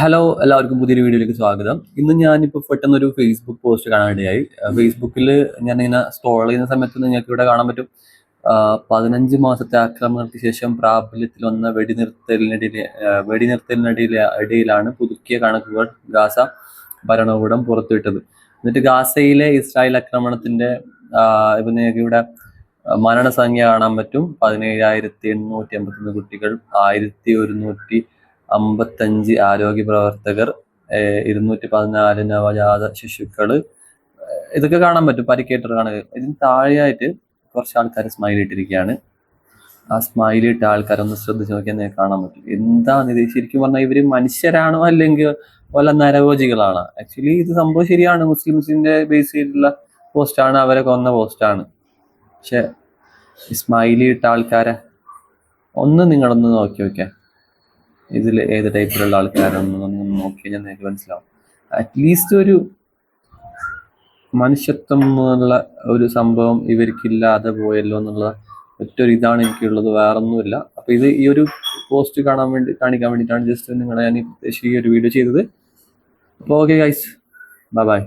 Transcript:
Hello, എല്ലാവർക്കും പുതിയൊരു വീഡിയോയിലേക്ക് സ്വാഗതം. ഇന്ന് ഞാനിപ്പോൾ പെട്ടെന്നൊരു ഫേസ്ബുക്ക് പോസ്റ്റ് കാണാനിടയായി. ഫേസ്ബുക്കിൽ ഞാനിങ്ങനെ സ്ക്രോൾ ചെയ്യുന്ന സമയത്ത് നിങ്ങൾക്ക് ഇവിടെ കാണാൻ പറ്റും. 15 മാസത്തെ ആക്രമണങ്ങൾക്ക് ശേഷം പ്രാബല്യത്തിൽ വന്ന വെടിനിർത്തലിനിടയിലാണ് പുതുക്കിയ കണക്കുകൾ ഗാസ ഭരണകൂടം പുറത്തുവിട്ടത്. എന്നിട്ട് ഗാസയിലെ ഇസ്രായേൽ ആക്രമണത്തിന്റെ ഇപ്പൊ നിങ്ങൾക്ക് ഇവിടെ മരണസംഖ്യ കാണാൻ പറ്റും. 17,851 കുട്ടികൾ, 1,155 ആരോഗ്യ പ്രവർത്തകർ, 214 നവജാത ശിശുക്കള്, ഇതൊക്കെ കാണാൻ പറ്റും. പരിക്കേറ്റർ കാണുക. ഇതിന് താഴെയായിട്ട് കുറച്ച് ആൾക്കാർ സ്മൈൽ ഇട്ടിരിക്കുകയാണ്. ആ സ്മൈൽ ഇട്ട ആൾക്കാരൊന്ന് ശ്രദ്ധിച്ച് നോക്കിയാൽ നിങ്ങൾക്ക് കാണാൻ പറ്റും. എന്താണ് ഇത്? ശരിക്കും പറഞ്ഞാൽ ഇവര് മനുഷ്യരാണോ അല്ലെങ്കിൽ വല്ല നരഭോജികളാണോ? ആക്ച്വലി ഇത് സംഭവം ശരിയാണ്. മുസ്ലിംസിന്റെ ബേസ് ചെയ്തിട്ടുള്ള പോസ്റ്റാണ്, അവരെ കൊന്ന പോസ്റ്റാണ്. പക്ഷെ സ്മൈലി ഇട്ട ആൾക്കാരെ നിങ്ങളൊന്ന് നോക്കി നോക്കിയാൽ ഇതിൽ ഏത് ടൈപ്പിലുള്ള ആൾക്കാരാണെന്ന് നോക്കി കഴിഞ്ഞാൽ നിങ്ങൾക്ക് മനസ്സിലാവും. അറ്റ്ലീസ്റ്റ് ഒരു മനുഷ്യത്വം എന്നുള്ള ഒരു സംഭവം ഇവർക്കില്ലാതെ പോയല്ലോ എന്നുള്ള ഒറ്റൊരു ഇതാണ് എനിക്കുള്ളത്, വേറൊന്നുമില്ല. അപ്പൊ ഈ ഒരു പോസ്റ്റ് കാണിക്കാൻ വേണ്ടിയിട്ടാണ് ജസ്റ്റ് നിങ്ങളെ ഞാൻ ഈ ഒരു വീഡിയോ ചെയ്തത്. അപ്പോൾ ഓക്കെ ഗൈസ്, ബൈ ബൈ.